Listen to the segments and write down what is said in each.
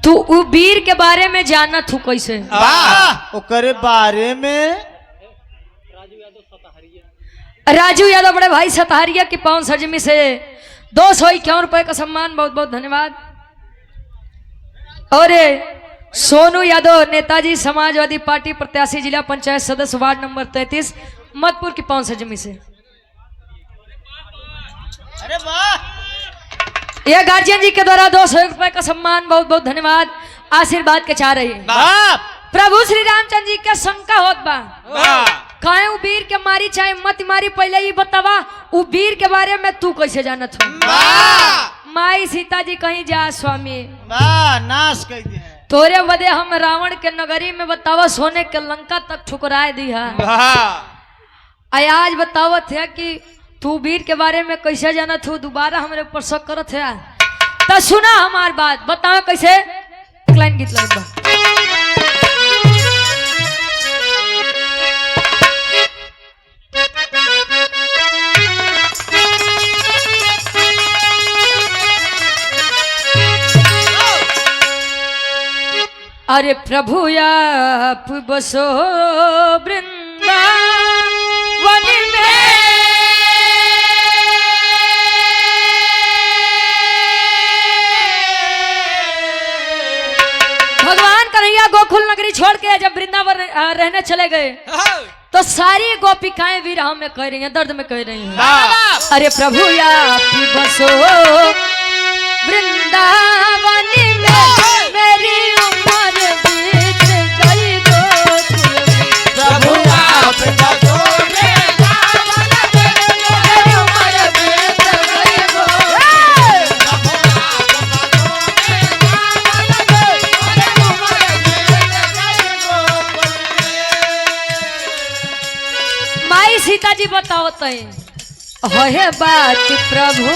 तू उ वीर के बारे में जानत हूँ कैसे? ओकरे बारे में राजू यादव बड़े भाई सतहरिया की पावन सजमी से 251 रुपए का सम्मान, बहुत बहुत धन्यवाद। और सोनू यादव नेताजी समाजवादी पार्टी प्रत्याशी जिला पंचायत सदस्य वार्ड नंबर 33 मधुपुर की पावन सजमी से। अरे वाह, यह गार्जियन जी के द्वारा 200 रुपए का सम्मान, बहुत बहुत धन्यवाद। आशीर्वाद के चाह रही है प्रभु श्री रामचंद्र जी का शंका होत बा काहे उ वीर के मारी चाहे मत मारी, पहले ही बतावा उ वीर के बारे में तू कैसे जानत हो? माई सीता जी कहीं जा स्वामी नाश कर दिया तोरे वजह हम रावण के नगरी में बतावा सोने के लंका तक ठुकराए दी है। आज बतावत है कि तू वीर के बारे में कैसे जानत हो, दोबारा हमारे ऊपर शक करत है। तो सुना हमार बात, बताओ कैसे। एक लाइन गीत लाइन बा। अरे प्रभु आप बसो वृंदावन में, भगवान कन्हैया गोकुल नगरी छोड़ के जब वृंदावन रहने चले गए तो सारी गोपिकाएं भी राह में कह रही हैं, दर्द में कह रही हैं। अरे प्रभु आप बसो वृंदावन में, मेरी उम्र बीत गई गोकुल में। प्रभु आप बसो वृंदावन में, मेरी उम्र बीत गई गोकुल में। माई सीता जी बताओ तय है बात प्रभु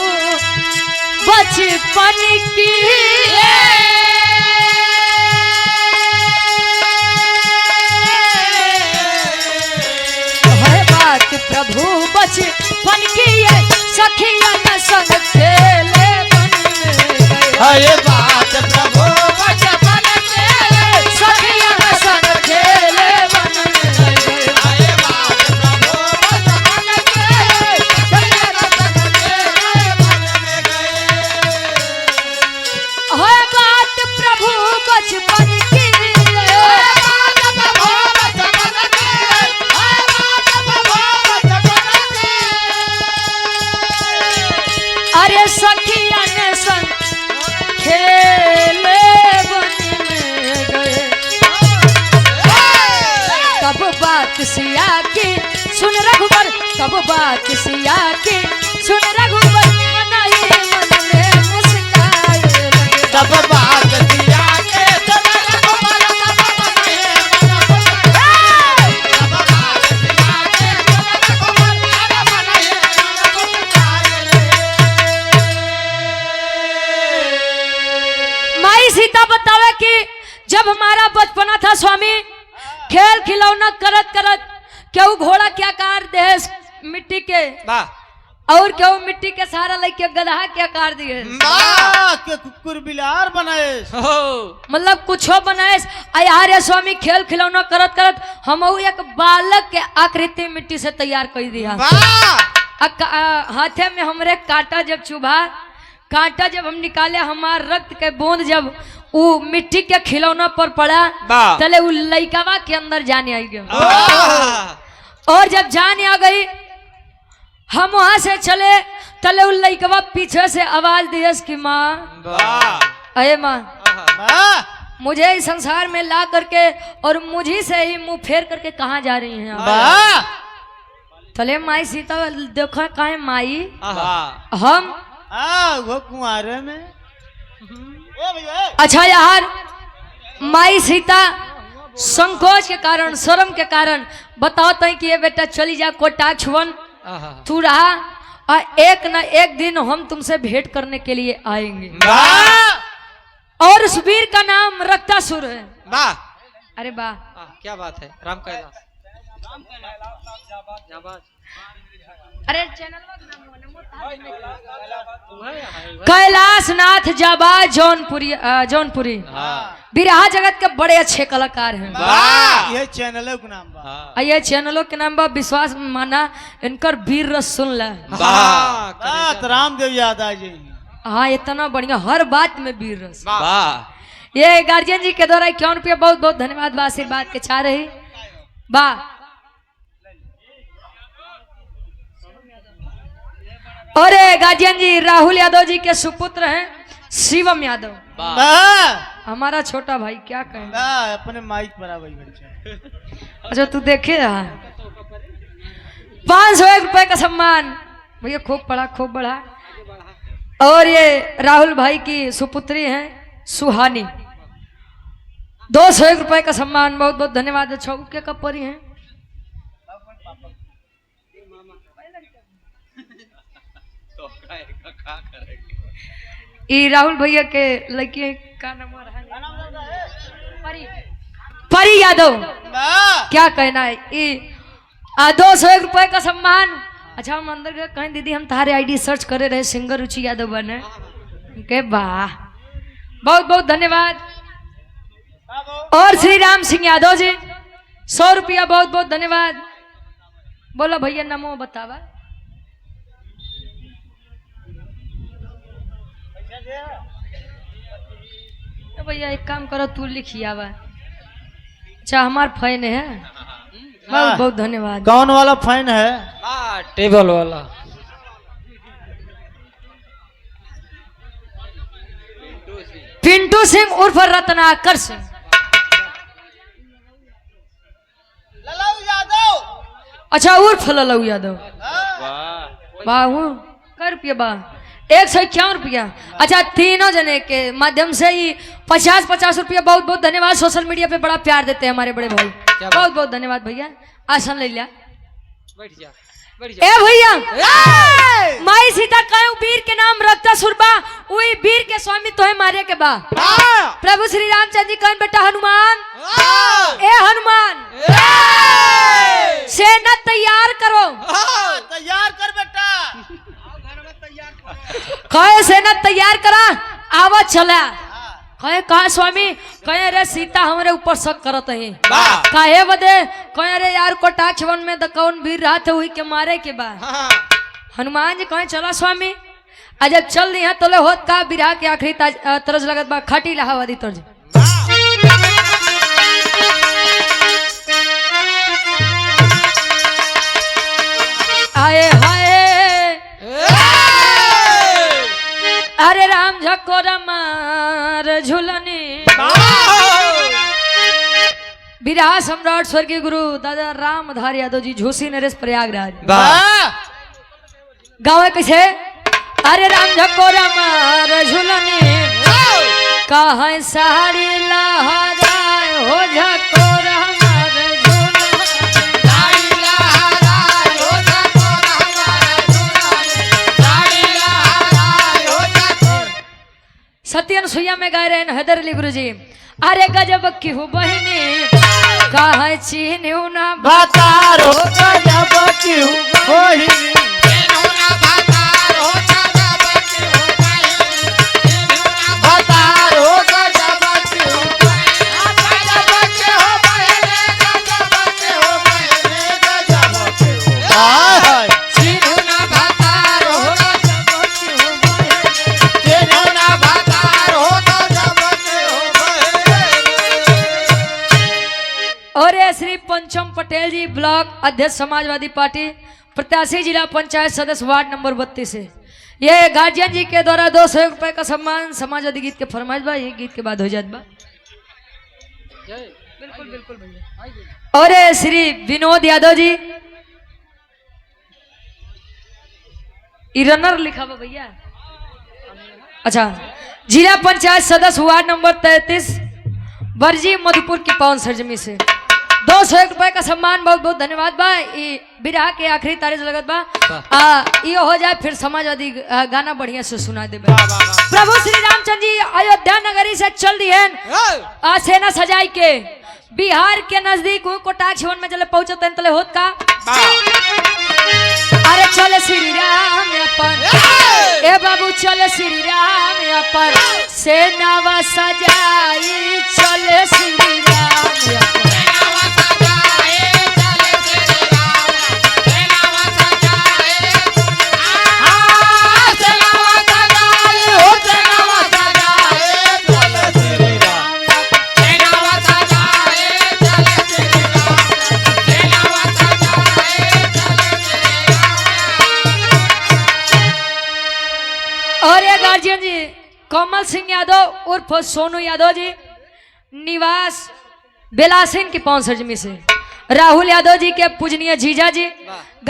बचपन की, है बात प्रभु बचपन की, सखिया न संग खेले बन में। है बात प्रभु बचपन के, सखिया न संग खेले बन में। है बात प्रभु बचपन के, सखिया न संग खेले बन में गए। है बात प्रभु बचपन की, अरे सखिया ने संग खेले बन में गए। कब बात सिया की सुन रघुबर, कब बात सिया की सुन रघुबर, मन ही मन में मुस्काए लगे। तब बात दिया के सब रघुबर, तब बने मन मुस्काए। तब बात दिया के सब रघुबर, तब बने मन मुस्काए। माई सीता बतावे कि जब हमारा बचपना था स्वामी, खेल खिलौना करत करत केहू घोड़ा क्या कार देश मिट्टी के, और केहू मिट्टी के सहारा लेके गधा के आकार दिए, के कुकुर बिलार बनाए, मतलब कुछो बनाए। यार स्वामी खेल खिलौना करत करत हम एक बालक के आकृति मिट्टी से तैयार कर दिया। हाथे में हमरे कांटा जब चुभा, कांटा जब हम निकाले, हमार रक्त के बूंद जब वो मिट्टी के खिलौना पर पड़ा, तले वो लइकावा के अंदर जाने आई गया। और जब जाने आ गई, हम वहां से चले, तले वो लइकावा पीछे से आवाज दिए कि माँ, अरे माँ, मुझे इस संसार में ला करके और मुझे से ही मुंह फेर करके कहाँ जा रही हैं आप? तले माई सीता देखो कहे माई हम वो कुंवारे में। अच्छा यार, माई सीता संकोच के कारण, शर्म के कारण बताओ तो कि ये बेटा चली जा कोटाक्ष वन, तू रहा और एक न एक दिन हम तुमसे भेंट करने के लिए आएंगे। और उस वीर का नाम रक्तासुर है। वाह, अरे वाह, क्या बात है, राम कैलाश। अरे चैनल कैलाश नाथ जाबाज जौनपुरी बिरहा जगत के बड़े अच्छे कलाकार हैं। ये चैनल के नाम बा। ये चैनलों के नाम बा विश्वास माना इनकर वीर रस सुन ला। रामदेव यादव जी। हाँ इतना बढ़िया हर बात में वीर रस। ये गार्जियन जी के द्वारा 51 रुपया बहुत बहुत धन्यवाद बा आशीर्वाद के चाह रही बा। और गार्जियन जी राहुल यादव जी के सुपुत्र हैं शिवम यादव। हमारा छोटा भाई क्या कहें अपने माइक पर आ भाई बच्चा। अच्छा तू देखे 501 रुपए का सम्मान भैया खूब बढ़ा। और ये राहुल भाई की सुपुत्री हैं सुहानी 201 रुपए का सम्मान बहुत बहुत धन्यवाद। के कब परी हैं ई राहुल भैया के लड़की का नाम परी यादव। क्या कहना है ई 201 रुपए का सम्मान। अच्छा हम अंदर गए कहें दीदी हम तुम्हारे आईडी सर्च करे रहे सिंगर रुचि यादव बने के वाह बहुत बहुत धन्यवाद। और श्री राम सिंह यादव जी 100 रुपया बहुत बहुत धन्यवाद। बोलो भैया नमो बतावा। भैया एक काम करो तू लिखिया बा। अच्छा हमार फैन है बहुत बहुत धन्यवाद। कौन वाला फैन है? टेबल वाला। पिंटू सिंह उर्फ रत्नाकर सिंह। ललऊ यादव। अच्छा उर्फ ललऊ यादव। बाहू कै रुपया बा 151 रुपया। अच्छा तीनों जने के माध्यम से ही 50-50 रुपया बहुत बहुत धन्यवाद। सोशल मीडिया पे बड़ा प्यार देते हैं हमारे बड़े भाई बहुत बहुत धन्यवाद भैया। आसन ले लिया ए भैया माई सीता कहूं वीर के नाम रखता सुरबा वही वीर के स्वामी तो है मारे के बा। प्रभु श्री रामचंद्र जी कहन बेटा हनुमान ए हनुमान सेना तैयार करो। तैयार कर बेटा। कहे सेना तैयार करा आवा चला। कहे कहा स्वामी कहे रे सीता हमारे ऊपर शक करत है काहे बदे कहे रे यार कोटाक्ष वन में कौन वीर रहा थे वही के मारे के बाद। हनुमान जी कहे चला स्वामी जब चल दी है तोले होत का बिरहा के आखिरी तरज लगत बा खाटी इलाहाबादी तर्ज। आए हाय अरे राम झकोर मार झुलने बिरहा सम्राट स्वर्गीय गुरु दादा रामधारी यादव जी झूसी नरेश प्रयागराज। गाँव कैसे अरे राम झकोर मार झुलने कहा साड़ी लहराए हो झकोर हमार सत्यन सुइया में गाय रहे हैं हैदर अली गुरु जी। अरे गजब की हो बहने कहा चीन्यू ना बतारो गजब की हो बहने श्री पंचम पटेल जी ब्लॉक अध्यक्ष समाजवादी पार्टी प्रत्याशी जिला पंचायत सदस्य वार्ड नंबर 32 से ये गार्जियन जी के द्वारा 200 रुपए का सम्मान समाजवादी गीत के फरमाइश बा। ये गीत के बाद हो जात बा। बिल्कुल बिल्कुल भैया। और श्री विनोद यादव जी रनर लिखा बा भैया। अच्छा जिला पंचायत सदस्य वार्ड नंबर 33 बरजी मधुपुर की पावन सरजमी से 201 रुपए का सम्मान बहुत बहुत धन्यवाद बा। बिरहा के आखिरी तारीख लगत बा ये हो जाए फिर समाजवादी गाना बढ़िया से सुना दे। प्रभु श्री रामचंद्र जी अयोध्या नगरी से चल दी है सेना सजाई के बिहार के नजदीक हूँ कोटाक में जले पहुंचत हैं तले होत का अरे चल श्री राम अपन ए बाबू चल श्री राम अपन सेनावा सजाई चल श्री राम अपन और ये गार्जियन जी कमल सिंह यादव उर्फ सोनू यादव जी निवास बेलासिन की पौंसजमी से राहुल यादव जी के पूजनीय जीजा जी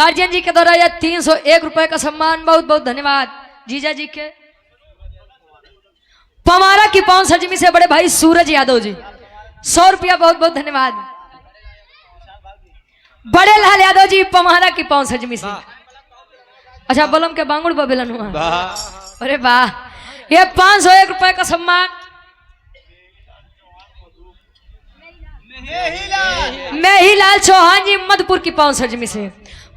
गार्जियन जी के द्वारा यह 301 रुपए का सम्मान बहुत बहुत धन्यवाद जीजा जी के। पमारा की पौंसजमी से बड़े भाई सूरज यादव जी 100 रुपया बहुत बहुत धन्यवाद। बड़े लाल यादव जी पमारा की पौंसजमी से अच्छा बलम के बांगुड़ बबेलन हुआ अरे वाह ये 501 रुपए का सम्मान मैं ही लाल चौहान जी मधुपुर की पौंसजमी से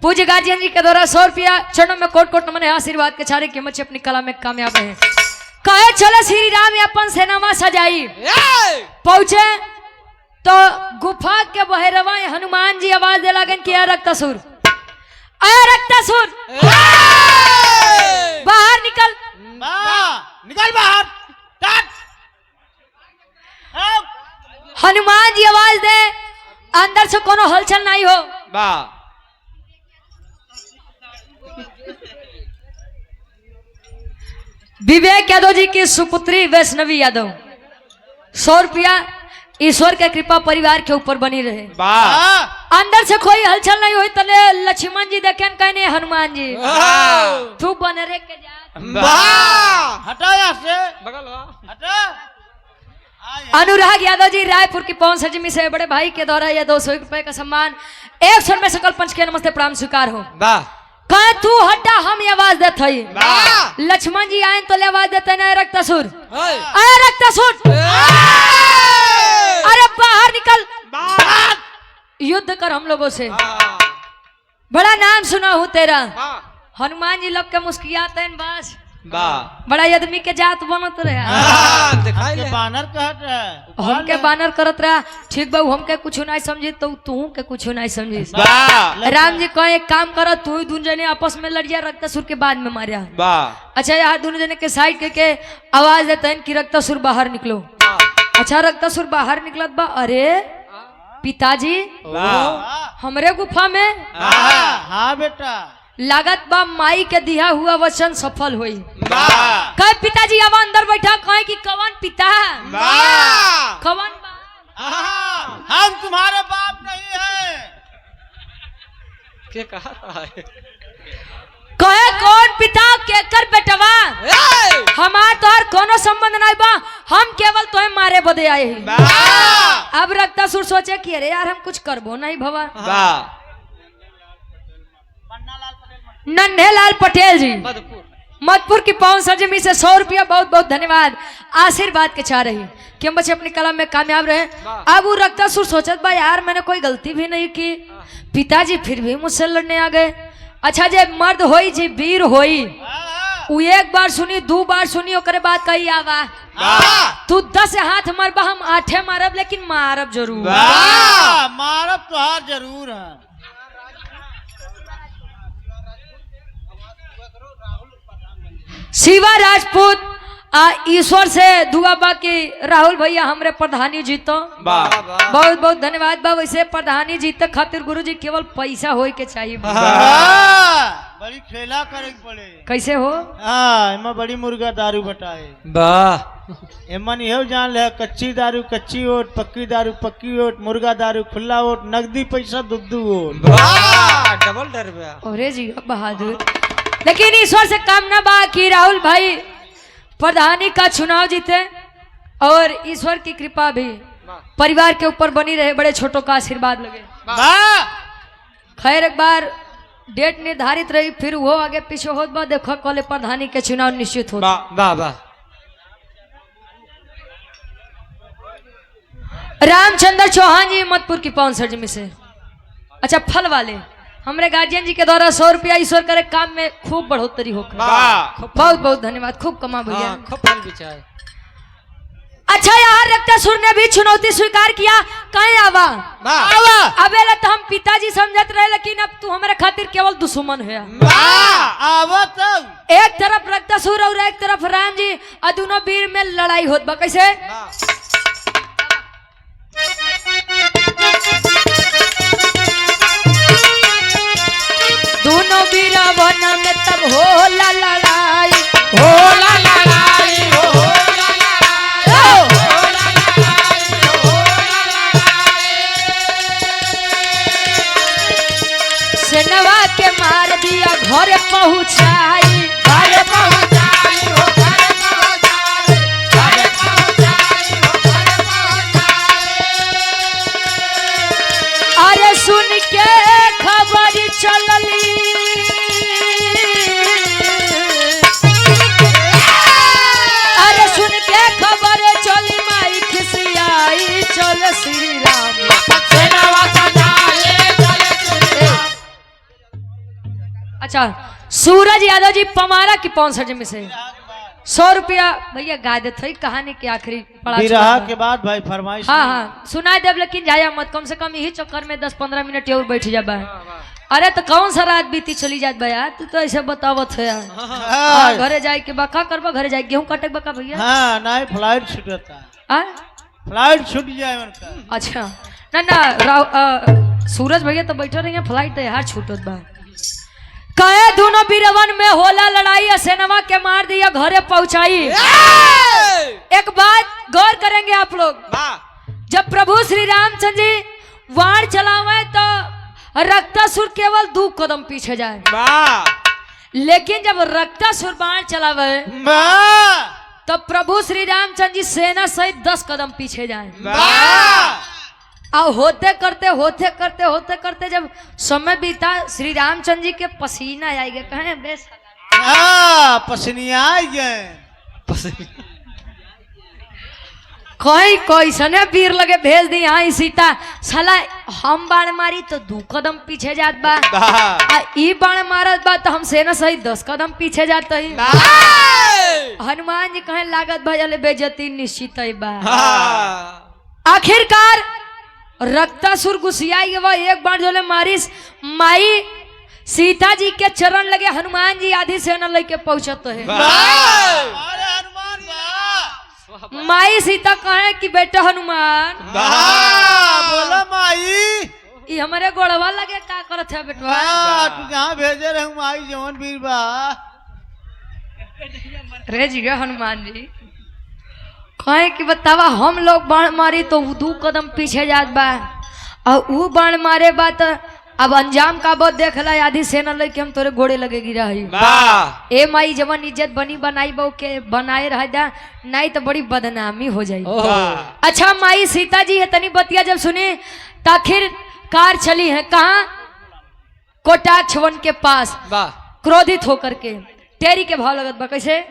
पूज्य गार्जियन जी के द्वारा 100 रुपया चरणों में कोट कोट नमन है आशीर्वाद के चारे कीमत से अपनी कला में कामयाब है। कहे चले श्री राम अपन सेनामा सजाई पहुंचे तो गुफा के बहरवा हनुमान जी आवाज दे लगन कि रक्तासुर रक्तासुर बाहर निकल निकल बाहर हनुमान जी आवाज दे अंदर से कोनो हलचल नहीं हो विवेक यादव जी की सुपुत्री वैष्णवी यादव 100 रुपया ईश्वर के कृपा परिवार के ऊपर बनी रहे अंदर से कोई हलचल नहीं हुई तले लक्ष्मण जी देखे कहने हनुमान जी तू बनरे के जा हटाया से बगल हटा। अनुराग यादव जी रायपुर की पौंसजमी से बड़े भाई के द्वारा यह 201 रुपए का सम्मान 100 में सकल पंच के नमस्ते प्रणाम स्वीकार हो। कहे तू हटा हम ये आवाज देते ही लक्ष्मण जी आए तो ले आवाज देते ना रक्तासुर रक्तासुर अरे बाहर निकल युद्ध कर हम लोगों से बड़ा नाम सुना हूँ तेरा हनुमान जी लोग के मुस्कियाते हैं बस बड़ा आदमी के जात बनत रहे बानर कहत रहे हमके बानर करत रहा ठीक बा हमके कुछ नहीं समझी तो तू के कुछ नहीं समझी राम जी कहे एक काम कर तू दोनों जने आपस में लड़िया रक्तासुर के बाद में मारिया अच्छा यार दोनों जने के साइड के आवाज देते हैं कि रक्तासुर बाहर निकलो। अच्छा रक्तासुर बाहर निकलत बा अरे पिताजी हमरे गुफा में हाँ बेटा लागत बा माई के दिया हुआ वचन सफल हुई कहे पिताजी अब अंदर बैठा कहे कि कवन पिता कवन हम तुम्हारे बाप नहीं है क्या कहा है कहे कौन पिता के कर बेटवा हमार तोहर कोनो संबंध नहीं बा हम केवल तोहे मारे बदे आए हैं। अब रक्तासुर सोचे कि अरे यार हम कुछ करबो नहीं भवा नन्हे लाल पटेल जी मधुपुर की पौंसजमी से 100 रुपया बहुत बहुत धन्यवाद आशीर्वाद के चाह रही कि हम बच्चे अपनी कला में कामयाब रहे। अब वो रक्तासुर सोचत बा यार मैंने कोई गलती भी नहीं की पिताजी फिर भी मुझसे लड़ने आ गए। अच्छा जे मर्द होई जी वीर होई वो एक बार सुनी 2 बार सुनी ओकरे बाद कही आवा तू 10 हाथ मारबा हम 8 मारब लेकिन मारब जरूर मारब तो हार जरूर है। शिवा राजपूत ईश्वर से दुआ बा की राहुल भैया हमरे प्रधानी जीतो बहुत बहुत धन्यवाद बा। वैसे प्रधानी जीते खातिर गुरुजी केवल पैसा होए के चाहिए बड़ी खेला करे पड़े कैसे हो एमा बड़ी मुर्गा दारू बटाए एमन यह जान ले कच्ची दारू कच्ची ओट पक्की दारू पक्की ओट मुर्गा दारू खुला ओट नगदी पैसा दुद्दू ओट डबल डर अरे जी बहादुर। लेकिन ईश्वर से कामना बा कि राहुल भाई प्रधानी का चुनाव जीते और ईश्वर की कृपा भी परिवार के ऊपर बनी रहे बड़े छोटों का आशीर्वाद लगे। खैर एक बार डेट निर्धारित रही फिर वो आगे पीछे होत बा देखो कल प्रधानी के चुनाव निश्चित हो। रामचंद्र चौहान जी मतपुर की पवन सर में से। अच्छा फल वाले हमारे गार्जियन जी के द्वारा 100 रुपया ईश्वर करे काम में खूब बढ़ोतरी होकर। बहुत बहुत धन्यवाद, खूब कमा भैया। खूब फल बिचाए। अच्छा यार रक्तासुर ने भी चुनौती स्वीकार किया, कहीं आवा अबे तो हम पिताजी समझत रहे, लेकिन अब तू हमारे खातिर केवल दुश्मन है। एक तरफ रक्तासुर और एक तरफ राम जी और दोनों वीर में लड़ाई होत बा। कैसे? दोनों वीरावन में तब होला लड़ाई, होला लड़ाई, होला लड़ाई, होला लड़ाई, होला लड़ाई। सेनवा के मार दिया घर पहुंचाई, घर पहुंचाई, हो घर पहुंचाई, घर पहुंचाई, हो घर पहुंचाई। अरे सुन के खबर चलली, अरे सुन के खबर चली माई खिसियाई, चल श्री राम सेनवा सजाए चल श्री राम। अच्छा सूरज यादव जी पमारा की 500 में से 100 रुपया भैया गा दे थी कहानी के आखिरी पड़ा विरह के बाद भाई फरमाइश। हाँ हाँ सुनाई देव, लेकिन जाया मत, कम से कम यही चक्कर में 10-15 मिनट और बैठ जाबा। अरे तो कौन सा रात बीती चली जात बा यार, तू तो ऐसे बतावत है यार। घरे जाए के बका करबा, घरे जाए गेहूं काटे बका भैया। हाँ नहीं फ्लाइट छूटता, फ्लाइट छूट जाए उनका। अच्छा ना ना सूरज भैया तो बैठे रही फ्लाइट तो यार छूटत बा। कहे दोनों बीरवन में होला लड़ाई, सेनवा के मार दिया घरे पहुंचाई। एक बात गौर करेंगे आप लोग, जब प्रभु श्री रामचंद्र जी वाण चलावे तो रक्तासुर केवल 2 कदम पीछे जाए, लेकिन जब रक्तासुर बाण चलावे तो प्रभु श्री रामचंद्र जी सेना सहित 10 कदम पीछे जाए। और होते करते जब समय बीता, श्री रामचंद्र जी के पसीना आएगा, कहे बेस पसनिया कोई कैसने वीर लगे भेज दी यहाँ सीता, साला हम बाण मारी तो 2 कदम पीछे जात बा, आ ई बाण मारत बा तो हम सेना सहित 10 कदम पीछे जात ही। हनुमान जी कहे लागत भजल बेजती निश्चित ही बा। आखिरकार रक्तासुर गुस्सियाई गवा, एक बाण जोले मारिस, माई सीता जी के चरण लगे, हनुमान जी आधी सेना लेके पहुंचत है। माई सीता कहे कि बेटा हनुमान बोला माई ये हमारे गोड़वा लगे का करत है बेटवा। तू जहाँ भेजे रहे माई जवन वीर बा रे जी हनुमान जी कहे कि बतावा हम लोग बाण मारी तो 2 कदम पीछे जात बा, और वो बाण मारे बा तो अब अंजाम का बहुत देख ला, आधी सेना लेके हम तोरे घोड़े लगे गिरा ही। ए माई जवन इज्जत बनी बनाई बो के बनाए रह जा, नहीं तो बड़ी बदनामी हो जाए। अच्छा माई सीता जी है तनी बतिया जब सुनी तो आखिर कार चली है कहाँ, कोटाक्ष वन के पास, क्रोधित होकर के तेरी के भाव लगत बा। कैसे?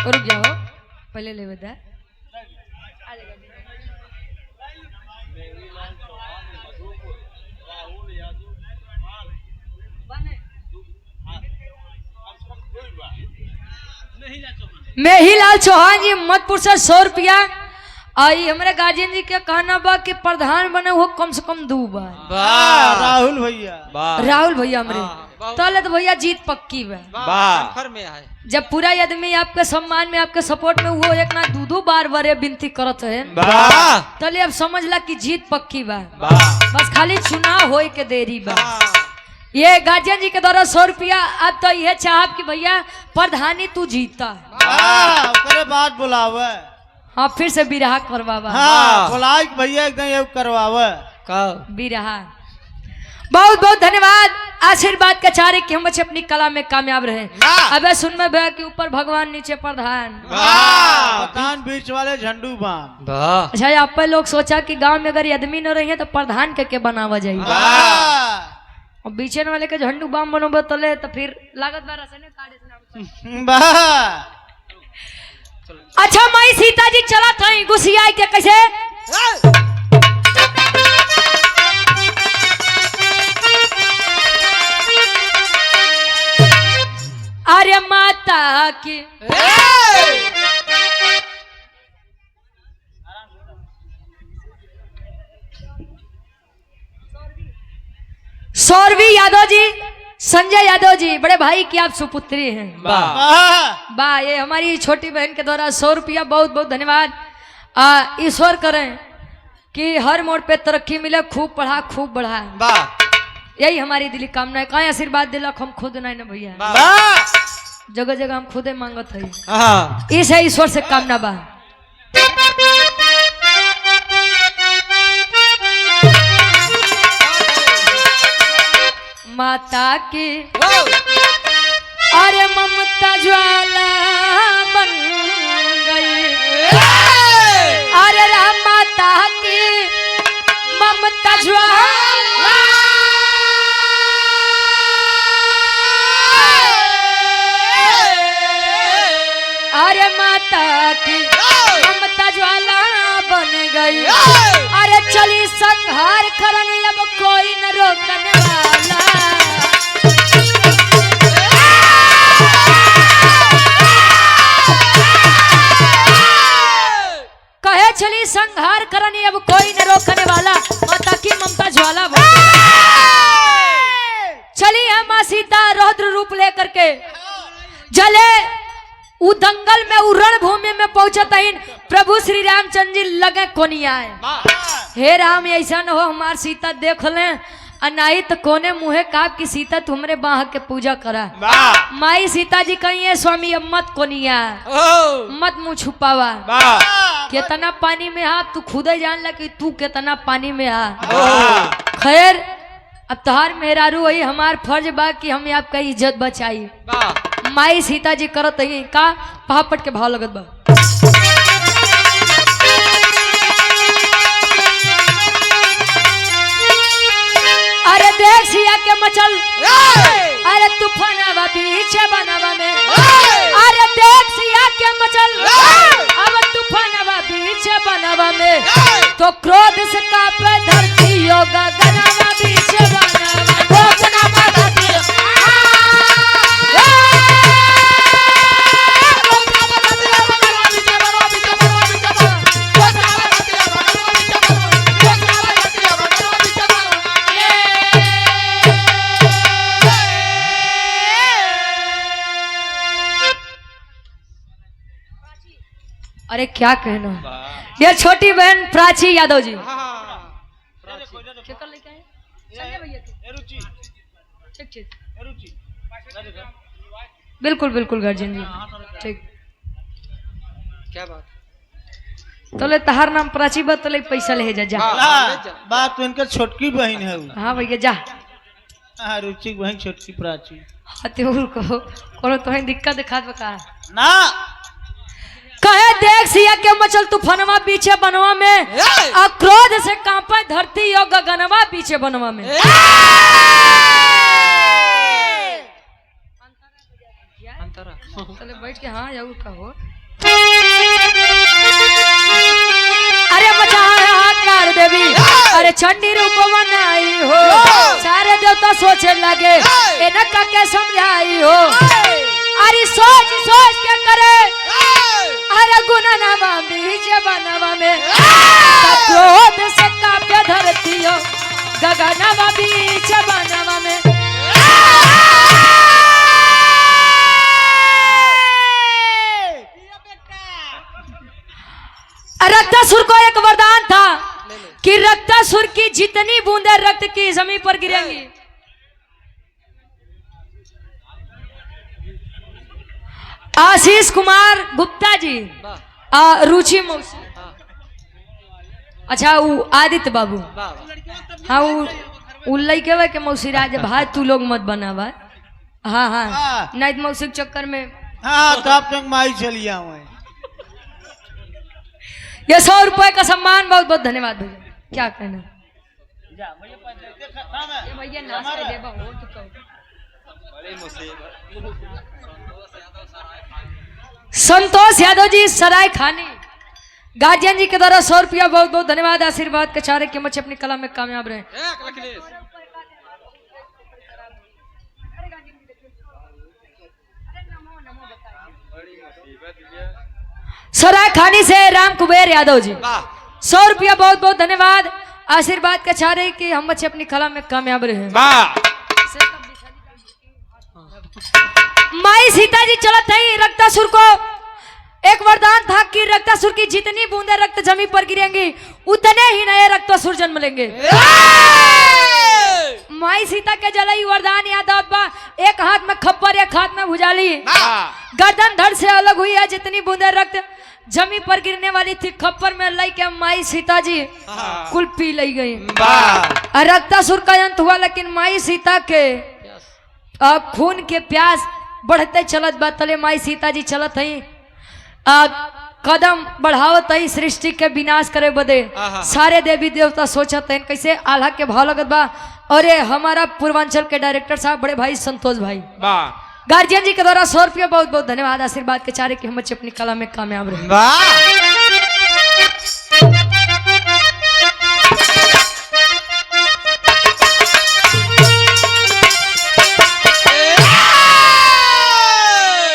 रुक जाओ पहले ले बता। मेहीलाल चौहान जी मधुपुर से 100 रुपया। आई हमारे गार्जियन जी के कहना बा कि प्रधान बने हो कम से कम 2 बार। राहुल भैया, राहुल भैया हमारे तले तो भैया जीत पक्की बा। जब पूरा आदमी आपके सम्मान में आपके सपोर्ट में वो एक ना 2 बार बड़े विनती करत है, तले अब समझ ला कि जीत पक्की बा, बस खाली चुनाव होए के देरी बा। ये गार्जियन जी के द्वारा 100 रुपया। अब तो यह चाहब कि भैया प्रधानी तू जीता, बात बुलावे, हाँ फिर से बिरहा करवावा। बुलाए भैया एकदम करवावे बिरहा। बहुत बहुत धन्यवाद, आशीर्वाद का चारे कि हम बच्चे अपनी कला में कामयाब रहे। अबे सुन में भैया के ऊपर भगवान नीचे प्रधान, प्रधान बीच वाले झंडू बाम। अच्छा आप लोग सोचा कि गांव में अगर आदमी न रहे तो प्रधान के बनावा जाए। और बीचे वाले के झंडू बाम बनोबे तले तो फिर लागत बार से ने काटे से बा अच्छा माई सीता जी चला था गुसिया के कैसे अरे माता की सौरवी यादव जी, संजय यादव जी, बड़े भाई की आप सुपुत्री हैं। बा ये हमारी छोटी बहन के द्वारा 100 रुपया, बहुत बहुत धन्यवाद। ईश्वर करें कि हर मोड़ पे तरक्की मिले, खूब पढ़ा खूब बढ़ा, यही हमारी दिली कामना है। कहीं आशीर्वाद दिलक हम खुद नहीं ना भैया, जगह जगह हम खुदे मांगत है, इसे ईश्वर से कामना बा। माता की अरे ममता ज्वाला बन गई, अरे राम माता की ममता ज्वाला, अरे माता की ममता ज्वाला बन गई, अरे चली संहार करने अब कोई न रोकने वाला। कहे चली संहार करने अब कोई न रोकने वाला, माता की ममता ज्वाला बन चली है माँ सीता रौद्र रूप लेकर के जले उ दंगल में उ रणभूमि में पहुंचत है। प्रभु श्री रामचंद्र जी लगे कोनिया है, हे राम ऐसा न हो हमार सीता देख ले अनाई तो कोने मुहे काप की सीता तुमरे बाह के पूजा करा। माई सीता जी कही है स्वामी अब मत कोनिया, मत मुंह छुपावा, कितना पानी में आ तू खुद जान ला कि तू कितना पानी में आ। खैर अब तहार मेहरारू वही हमार फर्ज बा कि हम आपका इज्जत बचाई। माई सीता जी करत है का पहापट के भाव लगत बा। अरे देख सिया के मचल, अरे तूफानवा पीछे बनवा में, अरे देख सिया के मचल, अब तूफानवा पीछे बनवा में, तो क्रोध से कांपे धरती योगा गनवा पीछे बनवा अरे क्या कहना, ये छोटी बहन प्राची यादव जी बिल्कुल बिल्कुल गार्जियन जी ठीक। क्या बात तो ले तहार नाम प्राची बा तो ले पैसा ले जा जा। बात तो इनका छोटकी बहन है। हाँ भैया जा। हाँ रुचि बहन छोटकी प्राची। हाँ तो कोनो तो दिक्कत दिखा बका ना कहे देख सिया के मचल तूफानवा पीछे बनवा में, क्रोध से कांपे धरती और गगनवा पीछे बनवा में। चले बैठ के हाँ जाऊ कहो। अरे बचा देवी, अरे चंडी रूप बनाई हो, सारे देवता सोचे लगे इनका के समझाई हो। अरे सोच सोच के करे, अरे गुननवा बीच बनवा में, क्रोध से कांपे धरती हो गगनवा बीच बनवा में। रक्तासुर को एक वरदान था कि रक्तासुर की जितनी बूंदें रक्त की जमीन पर गिरेंगी, आशीष कुमार गुप्ता जी, रुचि मौसी, अच्छा वो आदित्य बाबू, हाँ वो लड़के के मौसी राज भाई तू लोग मत बनावा। हाँ हाँ नहीं मौसी के चक्कर में हाँ तब तक माई चलिया हुए। ये 100 रुपए का सम्मान बहुत बहुत धन्यवाद भैया। क्या कहना ये भैया नाश्ता दे बा हो तो कहो। संतोष यादव जी सराय खानी गार्जियन जी के द्वारा 100 रुपया बहुत बहुत धन्यवाद। आशीर्वाद के चारे के मचे अपनी कला में कामयाब रहे। सराय खानी से राम कुबेर यादव जी 100 रुपया बहुत बहुत धन्यवाद। आशीर्वाद के चारे कि हम बच्चे अपनी कला में कामयाब रहे। माई सीता जी चलत है रक्तासुर को एक वरदान था कि रक्तासुर की जितनी बूंदे रक्त जमीन पर गिरेंगी उतने ही नए रक्तासुर जन्म लेंगे। माई सीता के जलाई वरदान याद बा। एक हाथ में खप्पर एक हाथ में भुजाली गर्दन धड़ से अलग हुई है। जितनी बूंदे रक्त जमीन पर गिरने वाली थी खप्पर में लाई के माई सीता जी कुल पी ली गई। रक्तासुर का अंत हुआ लेकिन माई सीता के खून के प्यास बढ़ते चलत बा। तले माई सीता जी चलत है कदम बढ़ावत है सृष्टि के विनाश करे बदे। सारे देवी देवता सोचत है कैसे आल्हा के भाव लगत बा। और ये हमारा पूर्वांचल के डायरेक्टर साहब बड़े भाई संतोष भाई गार्जियन जी के द्वारा 100 रुपया बहुत बहुत धन्यवाद। आशीर्वाद के चारे कि हम बच्चे अपनी कला में कामयाब रहे।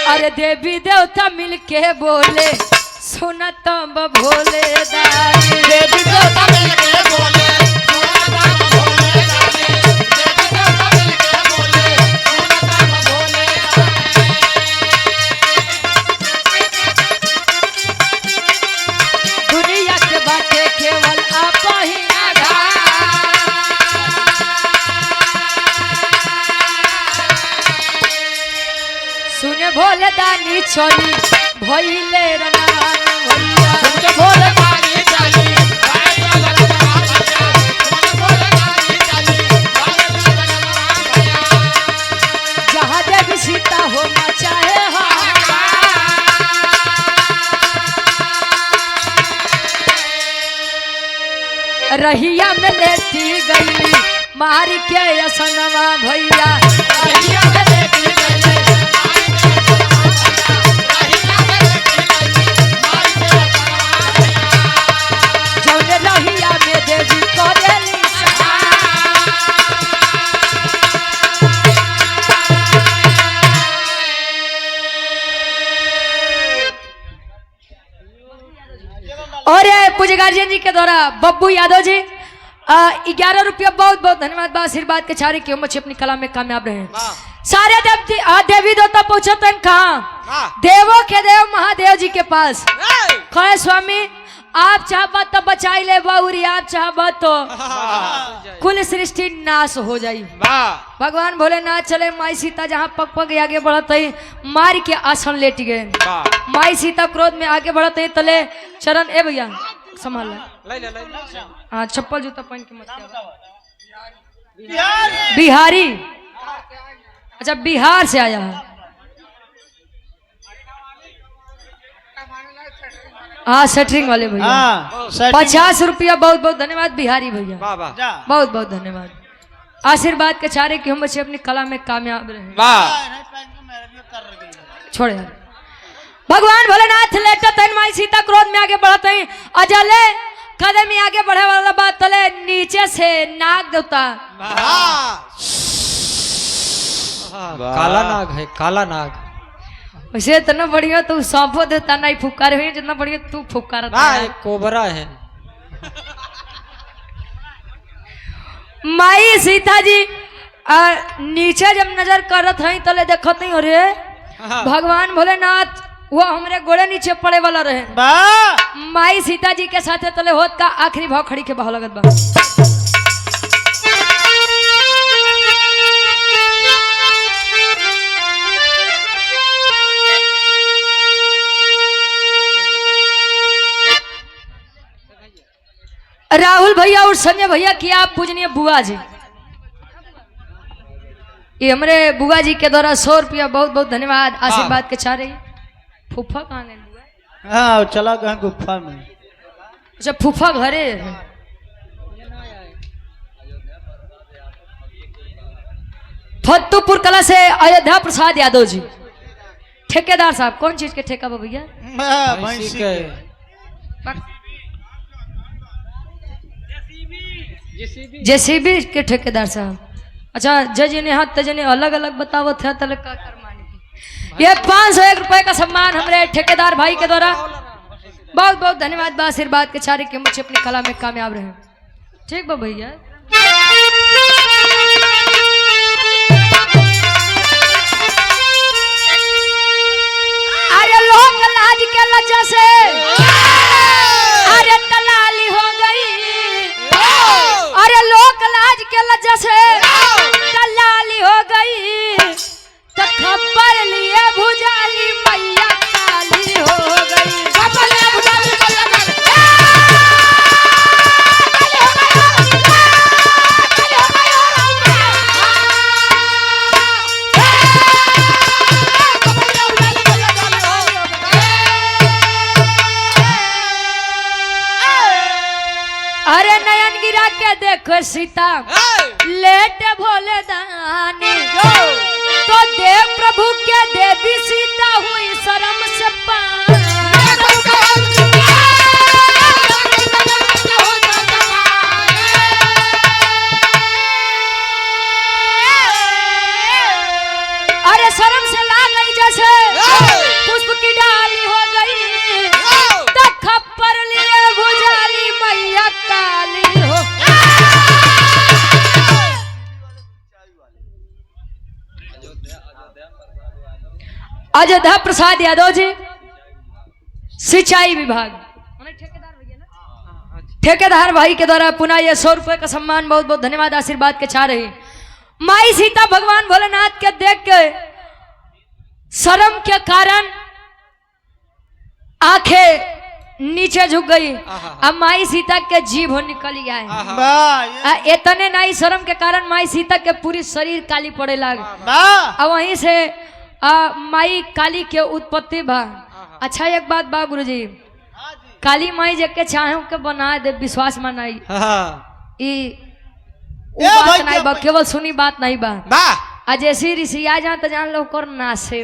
अरे देवी देवता मिलके बोले सुनत भोले दानी। देवी देवता मिलके बोले दुनिया के बातें केवल आप ही सुने भोले दानी चली भइले रनान भैया। सुने भोले दानी चली जहाँ देवी सीता होना चाहे रहिया में लेती गई मार के असनवा भैया। रहिया में लेती गई रहिया में देवी करेली और पूज्य गार्जियन जी के द्वारा बब्बू यादव जी 11 रुपया बहुत बहुत धन्यवाद। आशीर्वाद के चारे की उम्र अपनी कला में कामयाब रहे। सारे देवी देवता पहुंचते हैं कहाँ? देवों के देव महादेव जी के पास। कहे स्वामी आप चाहबत तो बचाई ले बाउरी, आप चाहबत तो कुल सृष्टि नाश हो जाई। भगवान भोलेनाथ चले माई सीता जहाँ पग पग आगे बढ़त है मार के आसन लेट गए। माई सीता क्रोध में आगे बढ़त है तले चरण ए भैया संभाल हाँ चप्पल जूता पहन के मत बिहारी। अच्छा बिहार से आया है। हाँ सेटरिंग वाले भैया 50 रुपया बहुत बहुत धन्यवाद बिहारी भैया। बहुत बहुत धन्यवाद। आशीर्वाद के चारे की हम बच्चे अपनी कला में कामयाब रहे। छोड़ यार भगवान भोलेनाथ लेटत हैं माई सीता क्रोध में आगे बढ़त हैं। अजले कदम में आगे बढ़े वाला बात तले नीचे से नाग देवता काला नाग है काला नाग। वैसे इतना बढ़िया तू सांपो देता नहीं फुफकार हुई जितना बढ़िया तू फुफकार कोबरा है। माई सीता जी नीचे जब नजर करत हैं तले देखत नहीं। अरे भगवान भोलेनाथ वो हमरे गोड़े नीचे पड़े वाला रहे। माई सीता जी के साथ तले होत का आखिरी भाव खड़ी के भाव लगत बा। राहुल भैया और संजय भैया की आप पूजनीय बुआ जी ये हमारे बुआ जी के द्वारा 100 रुपया बहुत बहुत धन्यवाद। आशीर्वाद के चाह रही फूफा कहाँ गए बुआ? हाँ चला गए गुफा में। अच्छा फूफा घरे फत्तूपुर कला से अयोध्या प्रसाद यादव जी। ठेकेदार साहब कौन चीज के ठेका बा भैया? भैंसी के जेसीबी के ठेकेदार साहब। अच्छा जजने हाथ तजने अलग अलग बतावत है तले का करमाने की। ये 501 रुपए का सम्मान हमारे ठेकेदार भाई के द्वारा। बहुत बहुत धन्यवाद बा आशीर्वाद के चारे के मुझे अपनी कला में कामयाब रहे। ठीक बा भैया। अरे लोग लाज के लज्जा से अरे दलाली हो गई। अरे लोग लाज के लज्जा से दलाली हो गई। तो खबर लिए भुजाली मैया काली हो गई। खबर लिए भुजाली मैया काली अरे नयन गिरा के देखो सीता लेट भोले दानी। तो देव प्रभु के देवी सीता हुई शर्म से अरे शर्म से ला गई जैसे पुष्प की डाली हो गई। तो खप्पर लिए भुजाली मैया काली हो। अयोध्या प्रसाद यादव जी सिंचाई विभाग ठेकेदार भाई के द्वारा पुनः ये 100 रुपए का सम्मान। बहुत बहुत धन्यवाद आशीर्वाद के चाह रही। माई सीता भगवान भोलेनाथ के देख के शर्म के कारण आंखें नीचे झुक गई। अब माई सीता के जीभ हो निकल गया है। इतने नहीं शर्म के कारण माई सीता के पूरी शरीर काली पड़े लग। अब वहीं से माई काली के उत्पत्ति बा। अच्छा एक बात बा गुरुजी, काली माई जके चाहे के बना दे विश्वास मनाई बात नहीं बा, केवल सुनी बात नहीं बा। आज जैसी ऋषि आ जाए तो जान लो कर नासे।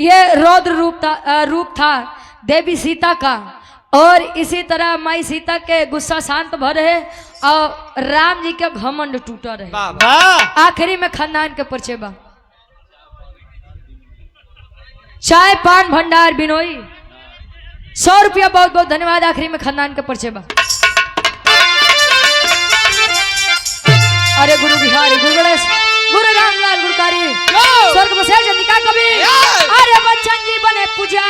ये रौद्र रूप था देवी सीता का। और इसी तरह माई सीता के गुस्सा शांत भर है और राम जी के घमंड टूटा रहे। आखिरी में खानदान के परिचय बा। चाय पान भंडार बिनोई 100 रुपया। बहुत बहुत धन्यवाद। आखिरी में खानदान के परिचय बा। अरे गुरु बिहारी गुरु गणेश गुरु रामलाल गुरुकारी स्वर्ग बसे चंदिका कवि। अरे बच्चन जी बने पूजा